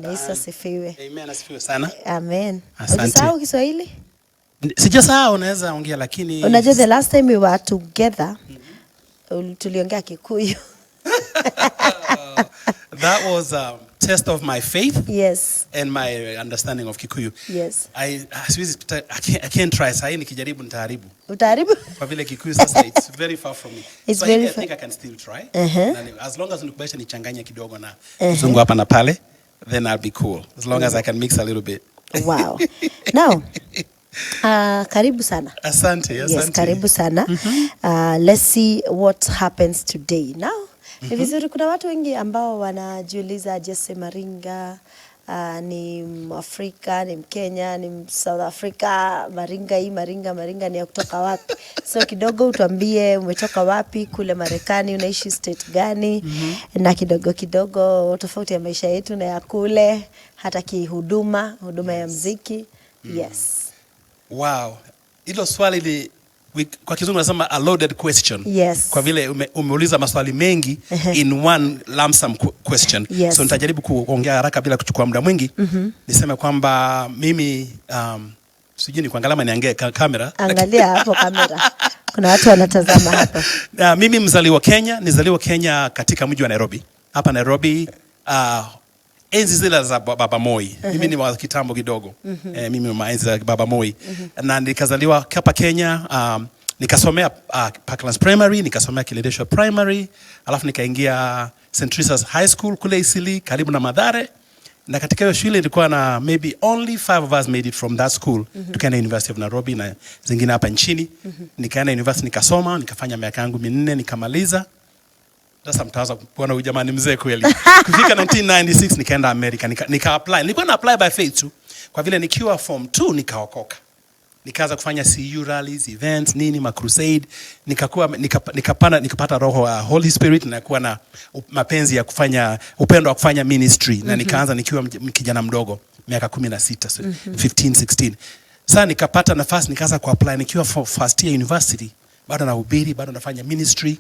Yesu asifiwe. Amen, asifiwe sana. Amen. Asante. Unasahau Kiswahili? Sijasahau, naweza ongea lakini unajua the last time we were together tuliongea Kikuyu. That was a test of my faith. Yes. And my understanding of Kikuyu. Yes. I can't try. Sasa nikijaribu nitaharibu. Utaharibu? Kwa vile Kikuyu sasa it's very far from me. It's so very I think I can still try. As long as nikubalisha nichanganye kidogo na Kizungu hapa na pale, then I'll be cool. As long as I can mix a little bit. Wow. Now, karibu sana. Asante. Yes, karibu sana. Let's see what happens today. Now, ni vizuri kuna watu wengi ambao wanajiuliza Jesse Maringa ni Afrika, ni Mkenya, ni South Africa, Maringa ni ya kutoka wapi? So kidogo utuambie umetoka wapi, kule Marekani unaishi state gani, na kidogo tofauti ya maisha yetu na ya kule, hata huduma ya muziki. Yes. Wow. Hilo swali kwa Kizungu nasema a loaded question. Yes. Kwa vile umeuliza maswali mengi in one lump sum question. Yes. So nitajaribu kuongea haraka bila kuchukua muda mwingi. Niseme kwamba mimi sijui ni kuangalia niangalie kamera. Angalia hapo kamera. Kuna watu wanatazama hapa. Mimi nizaliwa Kenya katika mji wa Nairobi. Hapa Nairobi enzi zile za Baba Moi. Mimi ni wa kitambo kidogo. Mimi maenzi za Baba Moi. Na nikazaliwa hapa Kenya, nikasomea Parklands Primary, nikasomea Kileleshwa Primary, alafu nikaingia St. Teresa's High School kule Isili karibu na Mathare. Na katika hiyo shule ilikuwa na maybe only 5 of us made it from that school. Tukaenda University of Nairobi na zingine hapa nchini. Nikaenda university nikasoma, nikafanya miaka yangu 4 nikamaliza. Sasa mtaanza kuona huyu jamani mzee kweli. Kufika 1996 nikaenda America, nika apply. Nilikuwa na apply by faith tu. Kwa vile nikiwa form 2 nikaokoka. Nikaanza kufanya CU rallies, events, ma crusade, nikapata roho wa Holy Spirit na kuwa na mapenzi ya kufanya upendo wa kufanya ministry na nikaanza nikiwa kijana mdogo, miaka 16, 15, 16. Sasa nikapata nafasi nikaanza kuapply nikiwa first year university, bado nahubiri, bado nafanya ministry.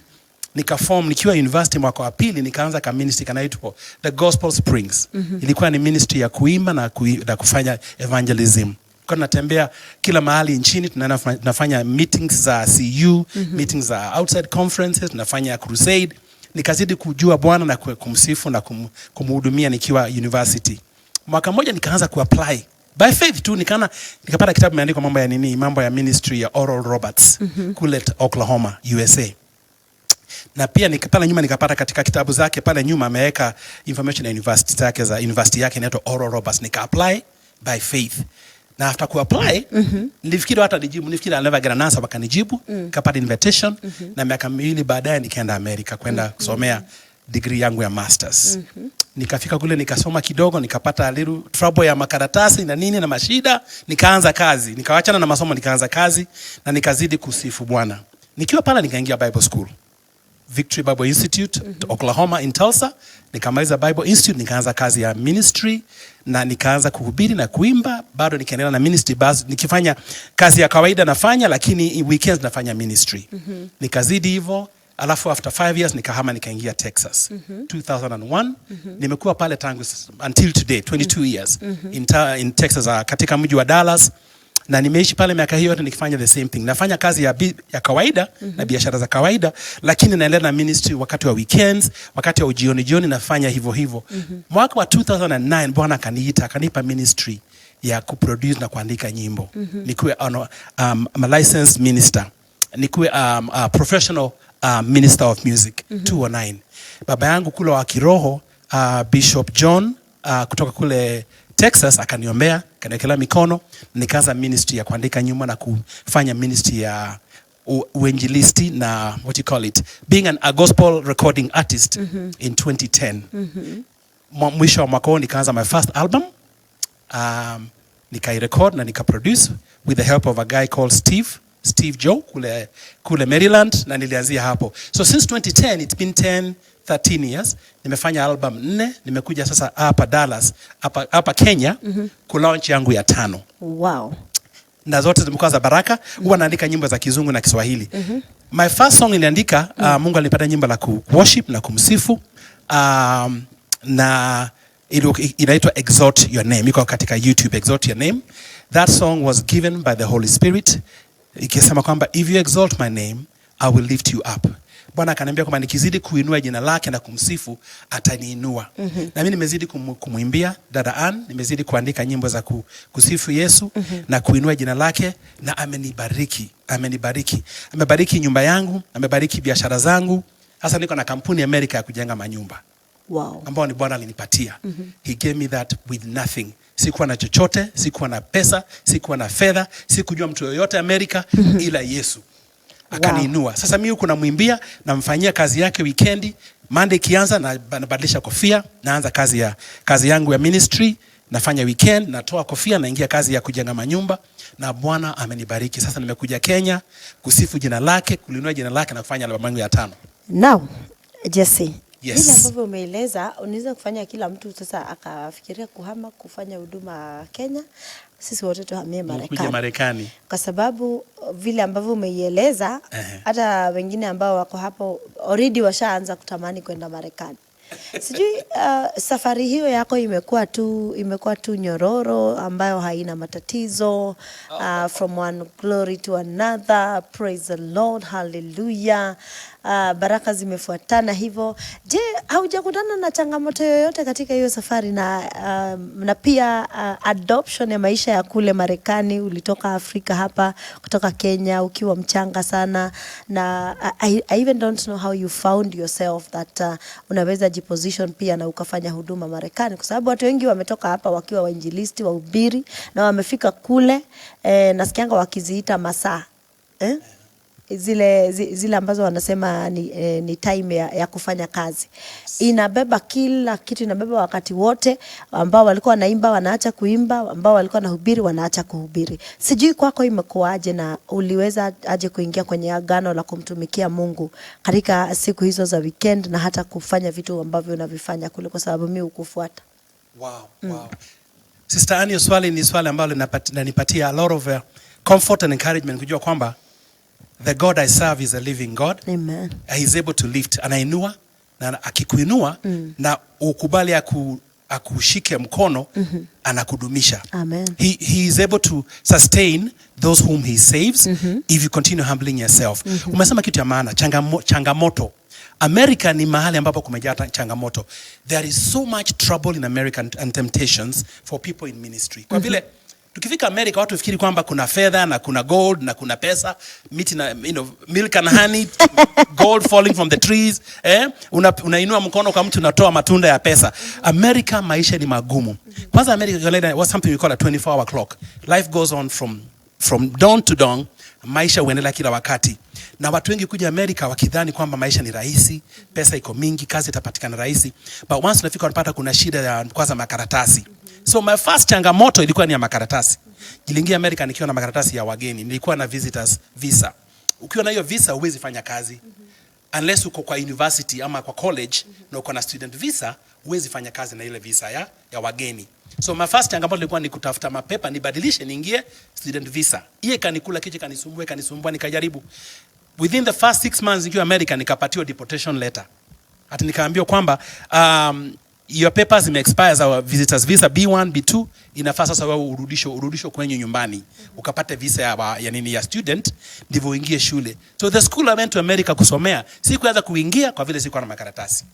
Nikaform nikiwa university mwaka wa pili, nikaanza ka ministry kanaitwa The Gospel Springs. Ilikuwa ni ministry ya kuimba na kufanya evangelism. Kwa natembea kila mahali nchini, tunafanya meetings za CU, meetings za outside conferences, tunafanya crusade. Nikazidi kujua Bwana na kumsifu na kumhudumia nikiwa university. Mwaka mmoja nikaanza kuapply by faith tu, nikapata kitabu imeandikwa mambo ya ministry ya Oral Roberts kule Oklahoma, USA. Na pia pale nyuma nikapata katika kitabu zake pale nyuma ameweka information ya university yake inaitwa Oral Roberts. Nika apply by faith. Na after ku-apply, nilifikiri hata nijibu, I'll never get an answer, wakanijibu, nikapata invitation, na miaka 2 baadaye nikaenda America kwenda kusomea degree yangu ya masters. Nikafika kule nikasoma kidogo, nikapata a little trouble ya makaratasi na na mashida, nikaanza kazi. Nikaachana na masomo, nikaanza kazi na nikazidi kusifu Bwana. Nikiwa pala nikaingia Bible School, Victory Bible Institute, Oklahoma in Tulsa. Nikamaliza Bible Institute, nikaanza kazi ya ministry na nikaanza kuhubiri na kuimba. Bado nikaendelea na ministry, nikifanya kazi ya kawaida nafanya, lakini weekends nafanya ministry. Nikazidi hivyo, alafu after 5 years nikahama nikaingia Texas. 2001 nimekuwa pale tangu until today, 22 years in Texas, katika mji wa Dallas. Na nimeishi pale miaka hiyo yote nikifanya the same thing. Nafanya kazi ya kawaida na biashara za kawaida, lakini naendelea na ministry wakati wa weekends, wakati wa jioni nafanya hivyo. Mwaka wa 2009 Bwana akanipa ministry ya kuproduce na kuandika nyimbo. Nikuwe a licensed minister. Nikuwe professional minister of music 2009. Baba yangu kule wa kiroho Bishop John kutoka kule Texas akaniombea, kaniwekelea mikono, nikaanza ministry ya kuandika nyimbo na kufanya ministry ya uinjilisti na being a gospel recording artist in 2010. Mwisho wa mwaka huu nikaanza my first album, nikairecord na nikaproduce with the help of a guy called Steve Joe kule Maryland, na nilianzia hapo. So since 2010 it's been 13 years. Nimefanya album 4, nimekuja sasa hapa Dallas, hapa Kenya, kulaunch yangu ya 5. Wow. Na zote zimekuwa za baraka. Huwa naandika nyimbo za Kizungu na Kiswahili. My first song niliandika, Mungu alinipatia nyimbo la worship na kumsifu. Na inaitwa Exalt Your Name, iko katika YouTube, Exalt Your Name. That song was given by the Holy Spirit, ikisema kwamba if you exalt my name I will lift you up. Bwana akaniambia kwamba nikizidi kuinua jina lake na kumsifu ataniinua. Na mimi nimezidi kumwimbia dada Ann, nimezidi kuandika nyimbo za kusifu Yesu na kuinua jina lake, na amenibariki. Amebariki nyumba yangu, amebariki biashara zangu. Sasa niko na kampuni Amerika ya kujenga manyumba. Wow. Ambao ni Bwana alinipatia. He gave me that with nothing. Sikuwa na chochote, sikuwa na pesa, sikuwa na fedha, sikujua mtu yoyote Amerika ila Yesu. Akaniinua. Sasa mimi huko namwimbia, namfanyia kazi yake weekendi, Monday kianza na nabadilisha kofia, naanza kazi yangu ya ministry, nafanya weekend, natoa kofia, naingia kazi ya kujenga manyumba, na Bwana amenibariki. Sasa nimekuja Kenya kusifu jina lake, kulinua jina lake na kufanya albamu yangu ya 5. Now, Jesse, yes. Vile ambavyo umeeleza, unaweza kufanya kila mtu sasa akafikiria kuhama kufanya huduma Kenya. Sisi wote tuhamie Marekani. Kwa sababu vile ambavyo umeieleza, hata wengine ambao wako hapo already washaanza kutamani kwenda Marekani. Sijui safari hiyo yako imekuwa tu nyororo ambayo haina matatizo, from one glory to another, praise the Lord, hallelujah. Baraka zimefuatana hivyo. Je, haujakutana na changamoto yoyote katika hiyo safari, na pia adoption ya maisha ya kule Marekani? Ulitoka Afrika hapa, kutoka Kenya ukiwa mchanga sana, na I even don't know how you found yourself that unaweza jiposition pia na ukafanya huduma Marekani, kwa sababu watu wengi wametoka hapa wakiwa wainjilisti, wahubiri, na wamefika kule nasikianga wakiziita masaa zile ambazo wanasema ni time ya kufanya kazi. Inabeba kila kitu, inabeba wakati wote. Ambao walikuwa wanaimba wanaacha kuimba, ambao walikuwa wanahubiri wanaacha kuhubiri. Sijui kwako imekuaje, na uliweza aje kuingia kwenye agano la kumtumikia Mungu katika siku hizo za weekend, na hata kufanya vitu ambavyo unavifanya kule, kwa sababu mimi ukufuata. Wow. Sister Annie, swali ni swali ambalo linanipatia a lot of comfort and encouragement, kujua kwamba the God I serve is a living God. Amen. He is able to lift. Anainua, na akikuinua na ukubali akushike mkono, anakudumisha. Amen. He is able to sustain those whom he saves if you continue humbling yourself. Umesema kitu ya maana, changamoto. America ni mahali ambapo kumejaa changamoto. There is so much trouble in America and temptations for people in ministry. Kwa vile tukifika Amerika watu fikiri kwamba kuna fedha na kuna gold na kuna pesa, meat na milk and honey, gold falling from the trees, unainua mkono kwa mtu unatoa matunda ya pesa. Amerika maisha ni magumu. Kwanza Amerika was something we call a 24-hour clock. Life goes on from dawn to dawn. Maisha huendelea kila wakati. Na watu wengi kuja Amerika wakidhani kwamba maisha ni rahisi, pesa iko mingi, kazi itapatikana rahisi. But once unafika unapata kuna shida ya kwanza makaratasi. So my first changamoto ilikuwa ni ya makaratasi. Niliingia Amerika nikiwa na makaratasi ya wageni, nilikuwa na visitors visa. Ukiwa na hiyo visa huwezi fanya kazi. Unless uko kwa university ama kwa college na uko na student visa, huwezi fanya kazi na ile visa ya wageni. So my first changamoto ilikuwa ni kutafuta mapepa nibadilishe niingie student visa. Iye kanikula kiche kanisumbua nikajaribu. Within the first 6 months nikiwa Amerika nikapatiwa deportation letter. Ati nikaambiwa kwamba your papers expire za visitors visa B1, B2, inafaa sasa wewe urudisho kwenye nyumbani. Ukapate visa ya student ndivyo uingie shule. So the school I went to America kusomea, sikuanza kuingia kwa vile sikuwa na makaratasi.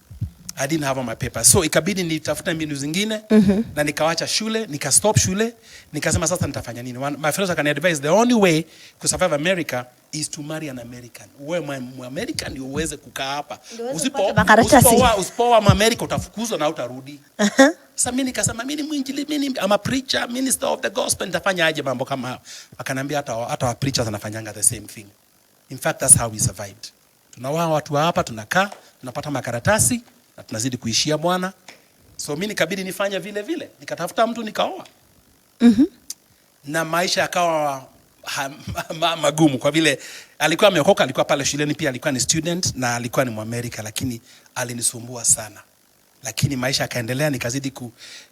I didn't have my papers. So ikabidi nitafuta mbinu zingine na nikawacha shule, nikastop shule, nikasema sasa nitafanya nini? My friends akaniadvise the only way to survive America is to marry an American. Wewe American uweze kukaa hapa. Usipoa America utafukuzwa na utarudi. Sasa mimi nikasema mimi ni mwinjili, mimi I'm a preacher, minister of the gospel, nitafanya aje mambo kama hayo? Akaniambia hata wa preachers wanafanyanga the same thing. In fact that's how we survived. Tunawaa watu hapa, tunakaa, tunapata makaratasi na tunazidi kuishia Bwana. So mimi nikabidi nifanye vile. Nikatafuta mtu nikaoa. Na maisha yakawa magumu kwa vile alikuwa ameokoka, alikuwa pale shuleni pia, alikuwa ni student na alikuwa ni Mwamerika, lakini alinisumbua sana. Lakini maisha yakaendelea, nikazidi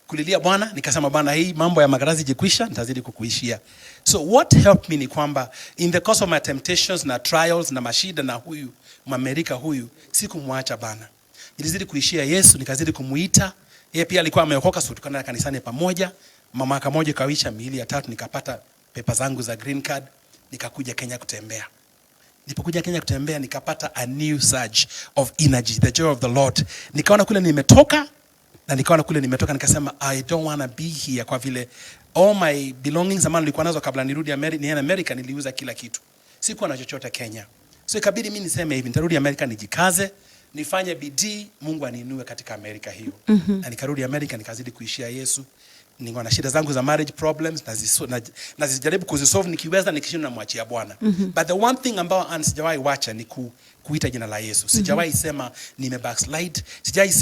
kulilia Bwana, nikasema Bwana, hii mambo ya makaratasi jikwisha, nitazidi kukuishia. So what helped me ni kwamba in the course of my temptations na trials na mashida na Mwamerika huyu, sikumwacha Bwana. Nilizidi kuishia Yesu, nikazidi kumuita, Yeye pia alikuwa ameokoka, so tukaenda kanisani pamoja. Mwaka moja kawisha, miili ya tatu nikapata pepa zangu za green card, nikakuja Kenya kutembea. Nilipokuja Kenya kutembea nikapata a new surge of energy, the joy of the Lord. Nikaona kule nimetoka nikasema I don't want to be here, kwa vile all my belongings ambazo nilikuwa nazo kabla nirudi America niliuza kila kitu. Sikuwa na chochote Kenya. So ikabidi mimi niseme hivi, nitarudi America nijikaze, nifanye bidii, Mungu aniinue katika America hiyo. Na nikarudi America nikazidi kuishia Yesu. Nilikuwa na shida zangu za marriage problems, nazijaribu kuzisolve nikiweza, nikishindwa namwachia Bwana. But the one thing ambao sijawahi wacha ni kuita jina la Yesu. Sijawahi sema nime backslide. Sijawahi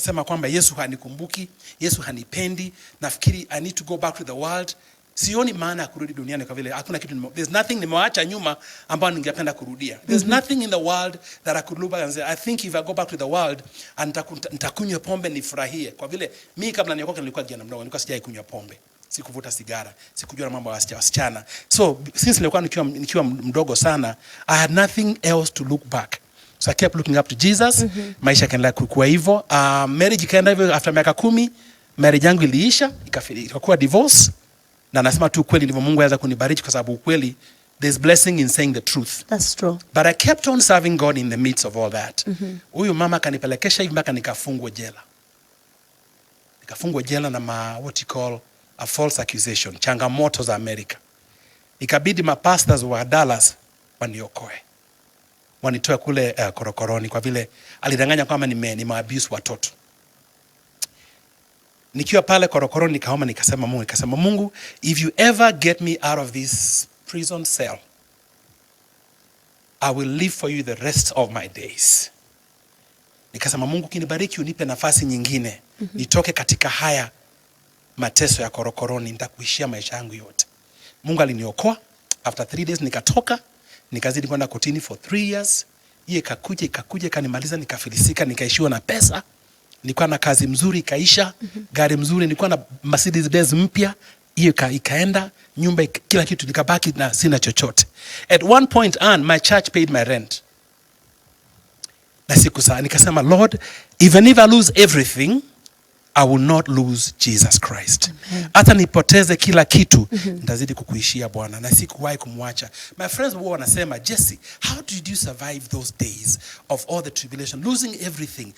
sema kwamba Yesu hanikumbuki, Yesu hanipendi. Nafikiri I need to go back to the world. Sioni maana ya kurudi duniani kwa vile hakuna kitu there's nothing nimewacha nyuma ambao ningependa kurudia. There's nothing in the world that I could look back and say I think if I go back to the world and nitakunywa pombe nifurahie. Kwa vile mimi kabla niokoke nilikuwa kijana mdogo, nilikuwa sijai kunywa pombe, sikuvuta sigara, sikujua na mambo ya wasichana. So since nilikuwa nikiwa mdogo sana, I had nothing else to look back. So I kept looking up to Jesus. Maisha yakaendelea kukua hivyo. Marriage ikaenda hivyo. After miaka 10 marriage yangu iliisha, ikakuwa divorce. Na nasema tu kweli ndivyo Mungu anaweza kunibariki, kwa sababu kweli there's blessing in saying the truth. That's true. But I kept on serving God in the midst of all that. Huyu mama kanipelekesha hivi mpaka nikafungwa jela. Nikafungwa jela na what you call a false accusation, changamoto za America. Ikabidi mapastors wa Dallas waniokoe, wanitoe kule korokoroni, kwa vile alidanganya kwamba nimeabuse watoto. Nikiwa pale korokoroni nikaomba, nikasema Mungu, if you ever get me out of this prison cell, I will live for you the rest of my days. Nikasema Mungu, kinibariki unipe nafasi nyingine, nitoke katika haya mateso ya korokoroni, nitakuishia maisha yangu yote. Mungu aliniokoa. After 3 days nikatoka, nikazidi kwenda kotini for 3 years. Yeye ikakuja kanimaliza, nikafilisika, nikaishiwa na pesa. Nilikuwa na kazi mzuri ikaisha, gari mzuri, nilikuwa na Mercedes Benz mpya, hiyo ikaenda, nyumba, kila kitu, nikabaki na sina chochote. At one point my church paid my rent. Na nikasema Lord, even if I lose everything, I will not lose Jesus Christ. Hata nipoteze kila kitu, nitazidi kukuishia Bwana, na sikuwahi kumwacha. My friends were wanasema, Jesse, how did you survive those days of all the tribulation, losing everything,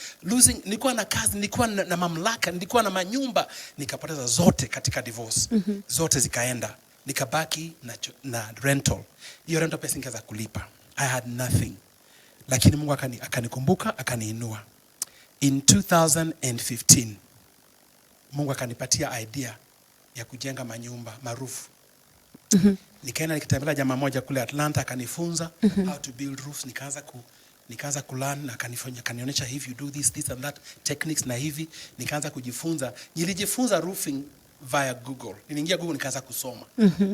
nilikuwa na kazi, nilikuwa na mamlaka, nilikuwa na manyumba, nikapoteza zote katika divorce. Zote zikaenda, nikabaki na rental. Hiyo rental pesa ningeweza kulipa. I had nothing. Lakini Mungu akanikumbuka, akaniinua. In 2015 Mungu akanipatia idea ya kujenga manyumba marufu. Nikaenda nikitembelea jamaa moja kule Atlanta, akanifunza how to build roofs. Nikaanza kulearn, na akanionyesha if you do this and that techniques, na hivi nikaanza kujifunza. Nilijifunza roofing via Google. Niliingia Google nikaanza kusoma,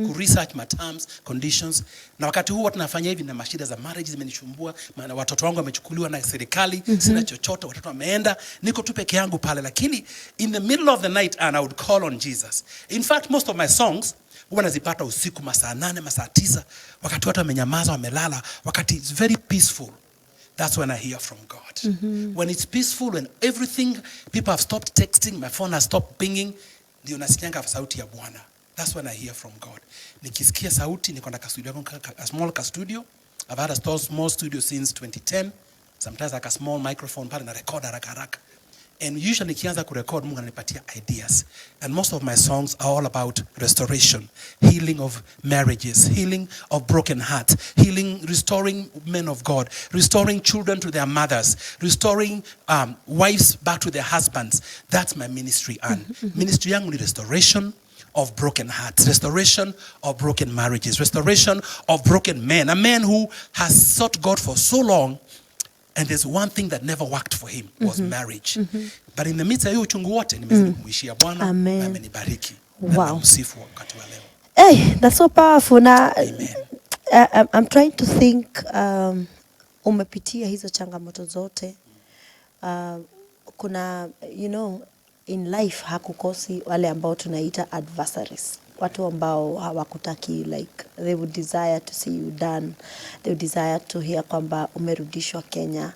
ku research my terms, conditions. Na wakati huo tunafanya hivi, na mashida za marriage zimenishumbua, maana watoto wangu wamechukuliwa na serikali, sina chochote, watoto wameenda, niko tu peke yangu pale. Lakini in the middle of the night and I would call on Jesus. In fact, most of my songs huwa nazipata usiku masaa 8, masaa 9, wakati watu wamenyamaza, wamelala, wakati it's very peaceful. That's when I hear from God. When it's peaceful, when everything, people have stopped texting, my phone has stopped pinging, ndio nasikianga sauti ya Bwana. That's when I hear from God. Nikisikia sauti, niko na a small studio. I've had a small studio since 2010. Sometimes like a small microphone pale na record haraka. And usually nikianza kurecord, Mungu ananipatia ideas. And most of my songs are all about restoration, healing of marriages, healing of broken hearts, restoring men of God, restoring children to their mothers, restoring wives back to their husbands. That's my ministry. And ministry yangu ni restoration of broken hearts, restoration of broken marriages, restoration of broken men. A man who has sought God for so long, and there's one thing that never worked for him, was marriage. But in the midst of hiyo uchungu wote, nimezidi kumwishia Bwana, na amenibariki. Wow. Msifu wakati wa leo. Hey, that's so powerful. Now, I'm trying to think, umepitia hizo changamoto zote. Kuna, in life hakukosi wale ambao tunaita adversaries. Watu ambao hawakutaki, like they would desire to see you done, they would desire to hear kwamba umerudishwa Kenya,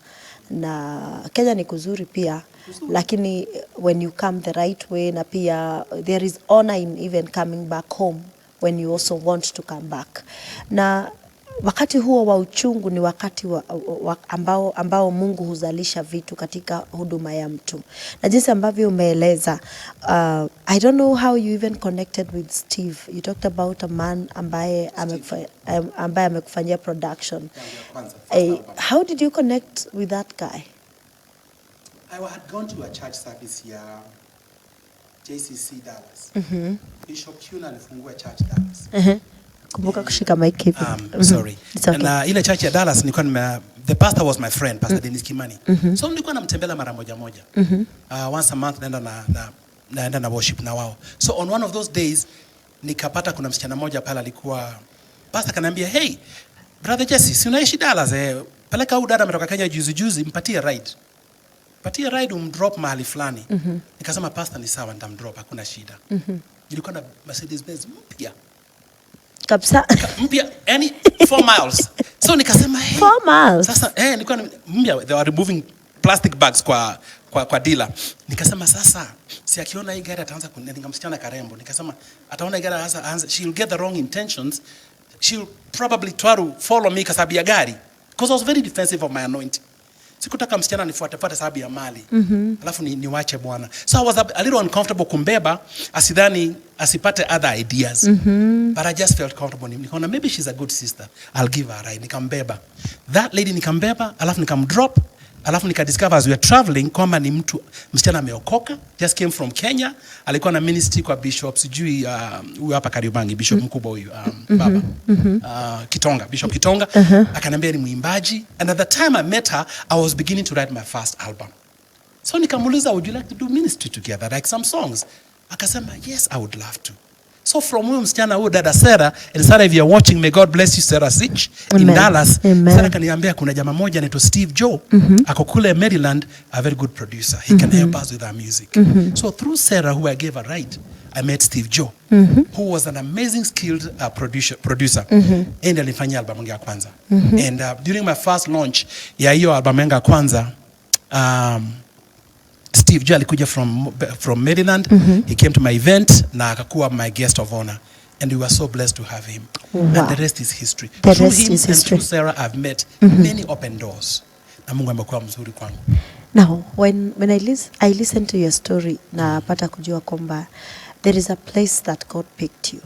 na Kenya ni kuzuri pia, lakini when you come the right way, na pia there is honor in even coming back home when you also want to come back. Na wakati huo wa uchungu ni wakati ambao Mungu huzalisha vitu katika huduma ya mtu. Na jinsi ambavyo umeeleza, I don't know how you even connected with Steve. You talked about a man ambaye amekufanyia production. How did you connect with that guy? I had gone to a church service here, JCC Dallas. Bishop Kuna alifungua church Dallas. Kumbuka kushika mic hivi. Sorry. Okay. Na ile church ya Dallas nilikuwa the pastor was my friend, Pastor Dennis Kimani. So nilikuwa namtembelea mara moja. Once a month naenda na worship na wao. So on one of those days nikapata kuna msichana mmoja pale alikuwa pastor kananiambia, "Hey, brother Jesse, si unaishi Dallas peleka huyu dada ametoka Kenya juzi mpatie ride. Patia ride umdrop mahali fulani." Nikasema pastor ni sawa, nitamdrop, hakuna shida. Nilikuwa na Mercedes Benz mpya. Kabisa. Mpya, yani 4 miles. So nikasema, hey, 4 miles. Sasa nilikuwa mpya, they were removing plastic bags kwa dealer. Nikasema sasa si akiona hii gari ataanza nikamsichana karembo. Nikasema ataona hii gari aanza, she'll get the wrong intentions. She'll probably try to follow me kwa sababu ya gari, because I was very defensive of my anointing. Sikutaka msichana nifuate sababu ya mali. Alafu niwache Bwana. So I was a little uncomfortable kumbeba, asidhani asipate other ideas. But I just felt comfortable. Nikaona maybe she's a good sister, I'll give her a ride. Nikambeba. That lady nikambeba, alafu nikamdrop. Alafu nikadiscover as we are traveling kwamba ni msichana ameokoka, just came from Kenya. Alikuwa na ministry kwa bishop sijui huyu hapa Kariobangi, bishop mkubwa huyu baba Kitonga, Bishop Kitonga. Akaniambia ni mwimbaji, and at the time I met her I was beginning to write my first album. So nikamuuliza, would you like to do ministry together, like some songs? Akasema yes, I would love to. So from huyo msichana huyo dada Sarah, and Sarah if you're watching, may God bless you Sarah Sich in Dallas. Sarah kaniambia kuna jamaa mmoja anaitwa Steve Joe, ako kule Maryland, a very good producer. He can help us with our music. So through Sarah, who I gave a ride, I met Steve Joe, who was an amazing skilled producer. And alifanya album yangu ya kwanza. And during my first launch ya hiyo album yangu ya kwanza, Steve Joe alikuja from Maryland. He came to my event na akakuwa my guest of honor, and we were so blessed to have him. Wow. And the rest is history. Through him and through Sarah I've met many open doors. Na Mungu amekuwa mzuri kwangu. Now when I listen to your story, napata kujua kwamba there is a place that God picked you.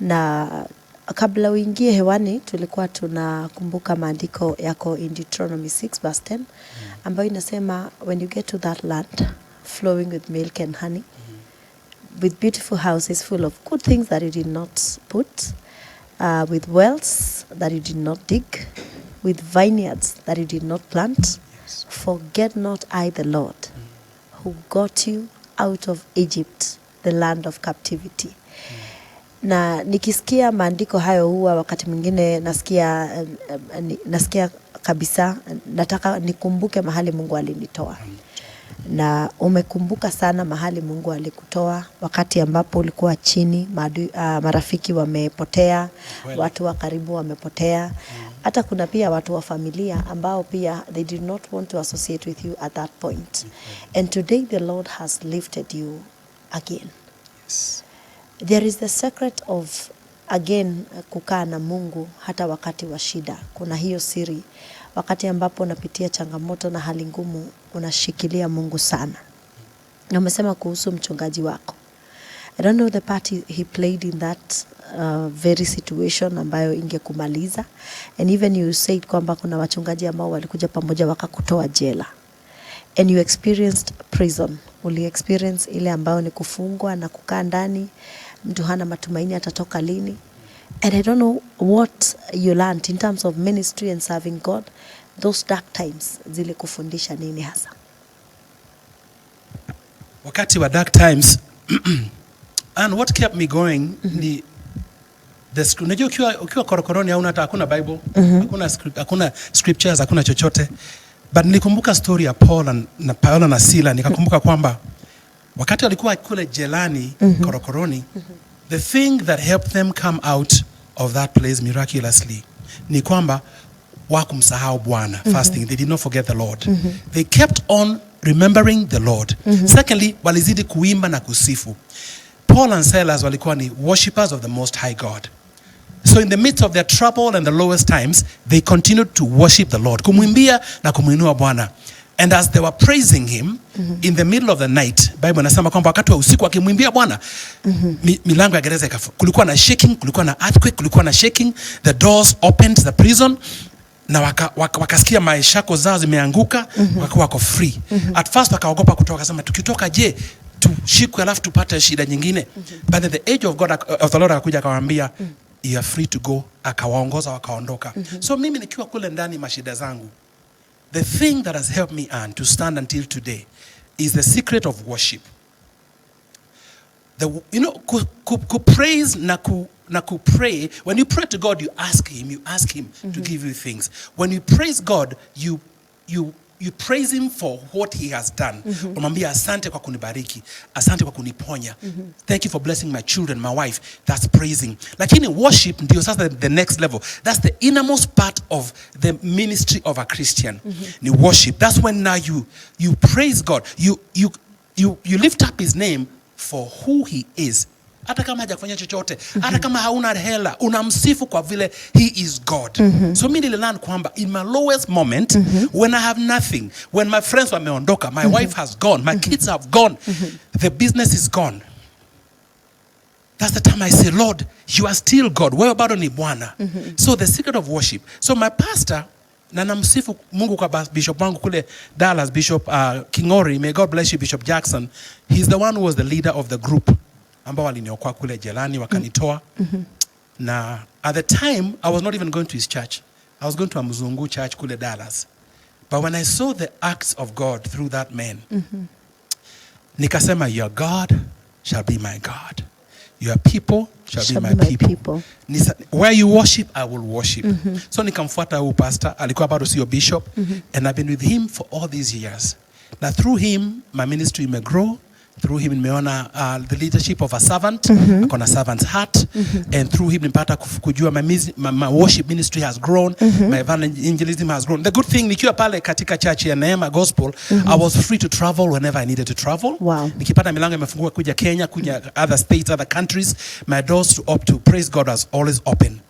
Na kabla uingie hewani tulikuwa tunakumbuka maandiko yako in Deuteronomy 6:10 ambayo inasema, when you get to that land flowing with milk and honey, with beautiful houses full of good things that you did not put, with wells that you did not dig, with vineyards that you did not plant, forget not I the Lord who got you out of Egypt, the land of captivity. Na nikisikia maandiko hayo huwa wakati mwingine nasikia kabisa nataka nikumbuke mahali Mungu alinitoa. Na umekumbuka sana mahali Mungu alikutoa wakati ambapo ulikuwa chini, marafiki wamepotea, watu wa karibu wamepotea. Hata kuna pia watu wa familia ambao pia they did not want to associate with you at that point. And today the Lord has lifted you again. Yes. There is the secret of again kukaa na Mungu hata wakati wa shida. Kuna hiyo siri, wakati ambapo unapitia changamoto na hali ngumu, unashikilia Mungu sana. Na umesema kuhusu mchungaji wako, I don't know the part he played in that very situation ambayo ingekumaliza. And even you said kwamba kuna wachungaji ambao walikuja pamoja wakakutoa jela. And you experienced prison. Uli experience ile ambayo ni kufungwa na kukaa ndani, mtu hana matumaini atatoka lini. And I don't know what you learned in terms of ministry and serving God. Those dark times zile kufundisha nini hasa? Wakati wa dark times and what kept me going ni unajua ukiwa korokoroni hauna hata hakuna Bible, hakuna scriptures, hakuna chochote. But nilikumbuka story ya Paul na Sila, nikakumbuka kwamba wakati walikuwa kule jelani korokoroni, the thing that helped them come out of that place miraculously ni kwamba wakumsahau Bwana. Fasting, they did not forget the Lord. They kept on remembering the Lord. Secondly, walizidi kuimba na kusifu. Paul and Silas walikuwa ni worshippers of the Most High God. So in the midst of their trouble and the lowest times, they continued to worship the Lord. Kumwimbia na kumuinua Bwana. And as they were praising him in the middle of the night, Bible inasema kwamba wakati wa usiku akimwimbia Bwana, milango ya gereza ikafunguka. Kulikuwa na shaking, kulikuwa na earthquake, kulikuwa na shaking. The doors opened, the prison, na wakasikia maishako zao zimeanguka, wako free. At first wakaogopa kutoka, wakasema tukitoka je, tushikwe alafu tupate shida nyingine. But at the age of God of the Lord akakuja akawaambia, you are free to go. Akawaongoza wakaondoka. So mimi nikiwa kule ndani mashida zangu, the thing that has helped me to stand until today is the secret of worship. Praise na pray. When you pray to God, you ask him to give you things. When you praise God, you praise him for what he has done. Unamwambia asante kwa kunibariki, asante kwa kuniponya. Thank you for blessing my children, my wife. That's praising. Lakini worship ndio sasa the next level. That's the innermost part of the ministry of a Christian. Ni worship. That's when now you praise God. You lift up his name for who he is. Hata kama hajafanya chochote, hata kama hauna hela, unamsifu kwa vile he is God. So mimi nililearn kwamba in my lowest moment, when I have nothing, when my friends wameondoka, my wife has gone, my kids have gone, the business is gone. That's the time I say, Lord, you are still God. Wewe bado ni Bwana. So the secret of worship. So my pastor, na namsifu Mungu kwa bishop wangu kule Dallas, Bishop Kingori, may God bless you, Bishop Jackson. He's the one who was the leader of the group ambao waliniokoa kule Jelani wakanitoa. Na at the time I was not even going to his church. I was going to a Mzungu church kule Dallas. But when I saw the acts of God through that man, nikasema, your God shall be my God. Your people shall be my people. Where you worship, I will worship. So nikamfuata huyu pastor, alikuwa bado sio bishop, and I've been with him for all these years. Now through him, my ministry may grow. Through him nimeona the leadership of a servant, akona servant's heart, and through him nimepata kujua my worship ministry has grown, my evangelism has grown. The good thing, nikiwa pale katika church ya Neema Gospel, I was free to travel whenever I needed to travel. Wow. Nikipata milango imefunguka kuja Kenya, kuja other states, other countries, my doors to praise God was always open.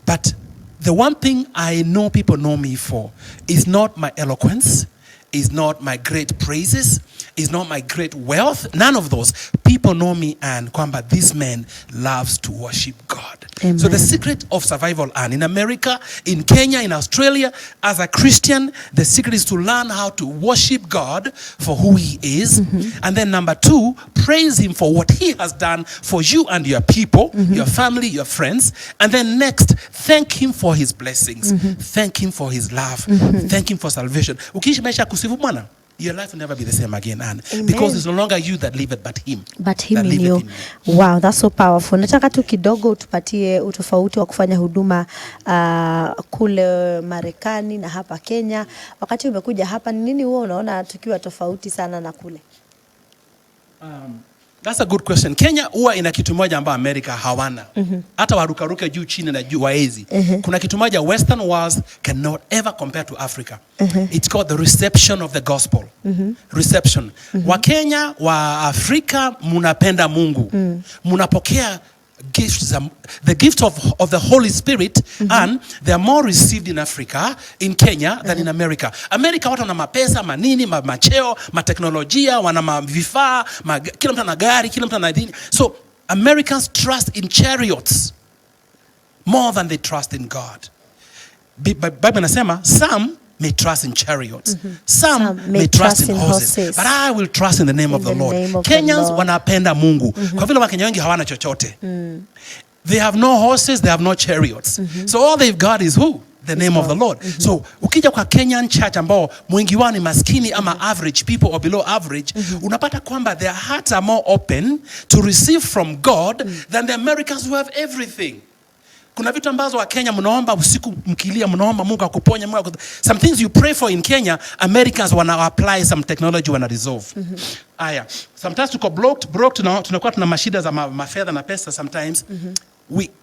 But the one thing I know people know me for is not my eloquence, is not my great praises, is not my great wealth. None of those. People know me and kwamba this man loves to worship God. Amen. So the secret of survival, and in America, in Kenya, in Australia, as a Christian, the secret is to learn how to worship God for who he is. And then number two, praise him for what he has done for you and your people, your family, your friends. And then next, thank him for his blessings. Thank him for his love. Thank him for salvation. Ukiishi maisha kusifu Bwana, your life will never be the same again, Anne. Because it's no longer you that live it, but him. But him in you. Wow, that's so powerful. Nataka tu kidogo tupatie utofauti wa kufanya huduma kule Marekani na hapa Kenya. Wakati umekuja hapa, ni nini wewe unaona tukiwa tofauti sana na kule? That's a good question. Kenya huwa ina kitu moja ambayo Amerika hawana. Hata warukaruke juu chini na juu waezi. Kuna kitu moja Western world cannot ever compare to Africa. It's called the reception of the gospel. Reception. Wa Kenya, wa Afrika, munapenda Mungu. Munapokea gifts, the gift of the Holy Spirit, and they are more received in Africa, in Kenya, than in America. America watu wana mapesa, manini, macheo, mateknolojia, wana mavifaa, kila mtu ana gari, kila mtu ana dini. So Americans trust in chariots more than they trust in God. Bible inasema, some may trust in chariots. Some may trust in horses. But I will trust in the name of the Lord. Kenyans wanapenda Mungu. Kwa vile Wakenya wengi hawana chochote. They have no horses, they have no chariots. So all they've got is who? The name of the Lord. So ukija kwa Kenyan church ambao mwingi wao ni maskini ama average people or below average, unapata kwamba their hearts are more open to receive from God than the Americans who have everything. Kuna vitu ambazo wa Kenya mnaomba usiku mkilia, mnaomba Mungu akuponye. Some things you pray for in Kenya, Americans wana apply some technology, wana resolve. Aya, sometimes tuko broke tunakuwa tuna mashida za mafedha na pesa sometimes.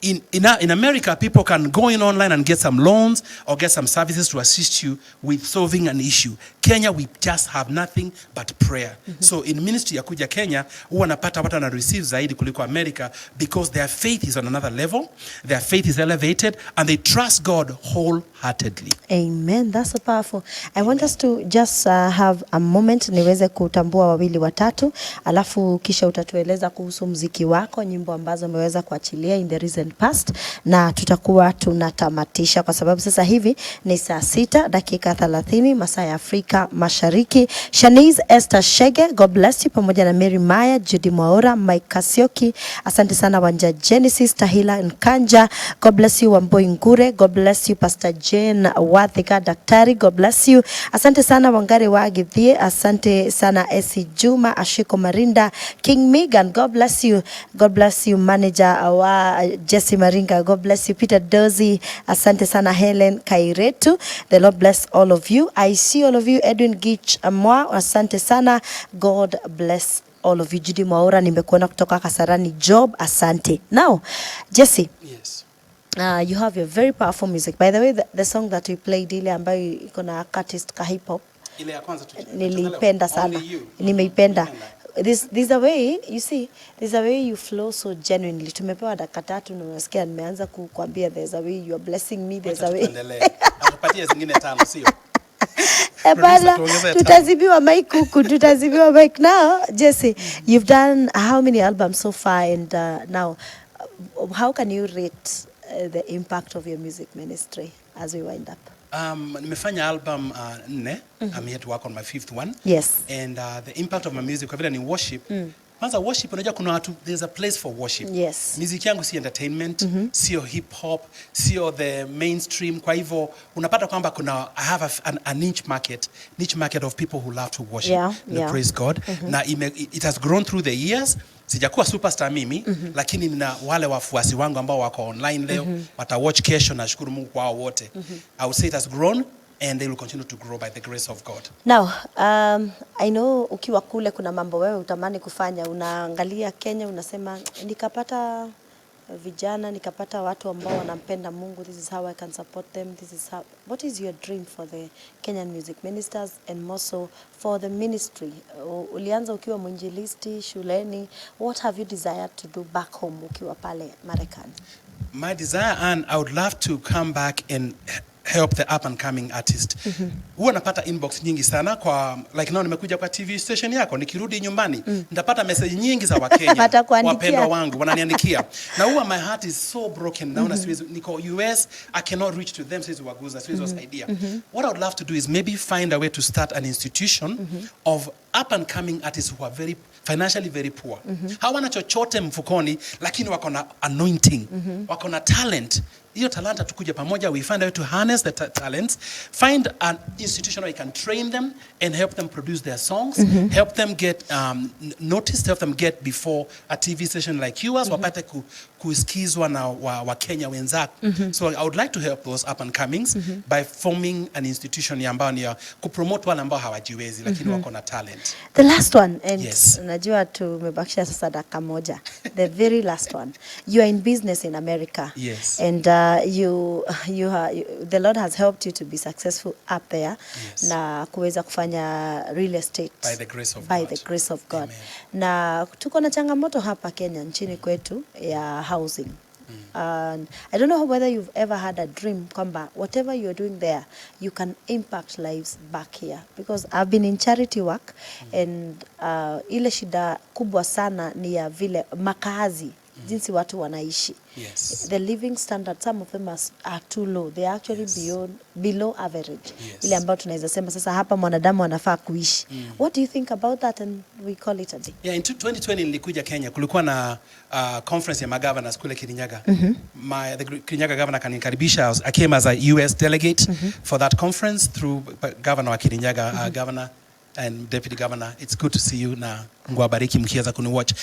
in America, people can go in online and get some loans or get some services to assist you with solving an issue. Kenya, we just have nothing but prayer. So in ministry ya kuja Kenya, huwa napata watu wana receive zaidi kuliko America because their faith is on another level, their faith is elevated, and they trust God wholeheartedly. Amen. That's so powerful. I want us to just have a moment niweze kutambua wawili watatu, alafu kisha utatueleza kuhusu muziki wako, nyimbo ambazo umeweza kuachilia in the recent past, na tutakuwa tunatamatisha kwa sababu sasa hivi ni saa 6:30 masaa ya Afrika Mashariki. Shanice Esther Shege, God bless you, pamoja na Mary Maya, Judy Mwaura, Mike Kasioki, asante sana. Wanja Genesis, Tahila Nkanja, God bless you. Wamboi Ngure, God bless you. Pastor Jane Wathika Daktari, God bless you. Asante sana. Wangare wa Githie, asante sana. Esi Juma, Ashiko Marinda, King Megan, God bless you. God bless you. Manager wa Jesse Maringa, God bless you. Peter Dozy, asante sana. Helen Kairetu, the Lord bless all of you. I see all of you. Edwin Gich Amwa, asante sana. God bless all of you. Judy Mwaura, nimekuona kutoka Kasarani Job, asante. Now, Jesse. Yes. You have your very powerful music. By the way, the song that we played ile ambayo iko na artist ka hip hop, Ile ya kwanza nilipenda sana. Nimeipenda. This a way, you see, there's a way you flow so genuinely. Tumepewa dakika 3 na unasikia nimeanza kukuambia there's a way you are blessing me, there's a way. Atupatie zingine 5, sio? Bala, tutazibiwa mic huku, tutazibiwa mic. Now, Jesse, you've done how many albums so far, and now how can you rate the impact of your music ministry as we wind up? Nimefanya album 4. I'm here to work on my 5th one. Yes. And the impact of my music, kwa vile ni worship. Kwanza worship, unajua kuna watu, there's a place for worship. Yes. Music yangu si entertainment, sio hip hop, sio the mainstream. Kwa hivyo unapata kwamba kuna I have a niche market of people who love to worship and praise God. Na it has grown through the years. Sijakuwa superstar mimi, lakini nina wale wafuasi wangu ambao wako online leo, watawatch kesho, na shukuru Mungu kwa hao wote. I would say it has grown and they will continue to grow by the grace of God. Now, I know ukiwa kule kuna mambo wewe utamani kufanya, unaangalia Kenya unasema nikapata vijana, nikapata watu ambao wanampenda Mungu, this is how I can support them, this is how. What is your dream for the Kenyan music ministers and more so for the ministry? Ulianza ukiwa mwinjilisti shuleni, what have you desired to do back home ukiwa pale Marekani? My desire, and I would love to come back and help the up and coming artist. Huwa napata inbox nyingi sana kwa like now nimekuja kwa TV station yako, nikirudi nyumbani nitapata message nyingi za Wakenya wapendwa wangu wananiandikia. Na huwa my heart is so broken down, siwezi niko US, I cannot reach to them, siwezi waguza, siwezi wasaidia. What I would love to do is maybe find a way to start an institution of up and coming artists who are financially very poor. Hawana chochote mfukoni, lakini wako na anointing, wako na talent. Hiyo talanta tukuje pamoja, we find a way to harness the talents, find an institution where you can train them and help them produce their songs, help them get noticed, help them get before a TV station like yours, wapate kusikizwa na Wakenya wenzako. So I would like to help those up and comings by forming an institution ambayo ni kupromote wale ambao hawajiwezi lakini wako na talent. The last one, and yes. Najua tumebakisha sasa dakika moja. The very last one. You are in business in America. Yes. And the Lord has helped you to be successful up there. Yes. Na kuweza kufanya real estate by the grace of by God. The grace of God. Amen. Na tuko na changamoto hapa Kenya nchini kwetu ya housing. And I don't know whether you've ever had a dream kwamba whatever you're doing there you can impact lives back here, because I've been in charity work and ile shida kubwa sana ni ya vile makazi jinsi watu wanaishi. Yes. The living standard, some of them are too low. They are actually below average. Yes. Ile ambayo tunaweza sema sasa hapa mwanadamu anafaa kuishi. What do you think about that, and we call it a day? Yeah, in 2020 nilikuja Kenya, kulikuwa na conference ya magovernors kule Kirinyaga. The Kirinyaga governor kanikaribisha. I came as a US delegate for that conference through governor wa Kirinyaga, governor and deputy governor. It's good to see you, na Mungu awabariki mkiweza kuniwatch.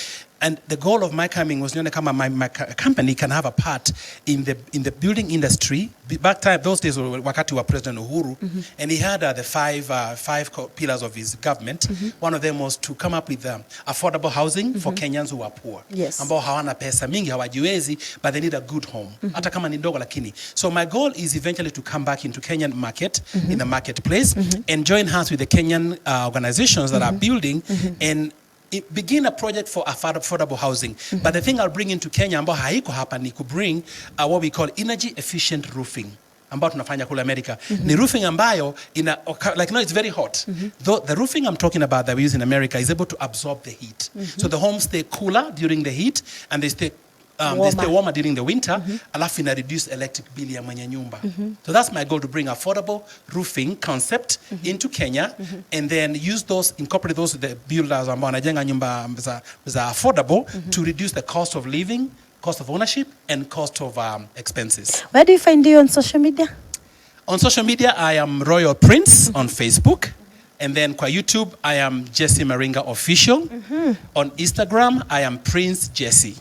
And the goal of my coming was nione kama my company can have a part in the building industry. Back time, those days wakati wa President Uhuru, and he had the five pillars of his government. One of them was to come up with affordable housing for Kenyans who are poor. Yes. Ambao hawana pesa mingi, hawajiwezi, but they need a good home. Hata kama ni ndogo lakini. So my goal is eventually to come back into Kenyan market, in the marketplace, and join hands with the Kenyan organizations that are building and begin a project for affordable housing. But the thing I'll bring into Kenya ambao haiko hapa ni ku bring what we call energy efficient roofing ambao tunafanya kule America. Ni roofing ambayo like now it's very hot. Though the roofing I'm talking about that we use in America is able to absorb the heat. So the homes stay cooler during the heat and they stay warmer during the winter, alafu ina reduce electric bill ya mwenye nyumba. So that's my goal, to bring affordable roofing concept into Kenya and then use those, incorporate those, the builders ambao wanajenga nyumba za affordable to reduce the cost of living, cost of ownership and cost of expenses. Where do you find you on social media? On social media, I am Royal Prince on Facebook. And then kwa YouTube, I am Jesse Maringa Official. On Instagram, I am Prince Jesse.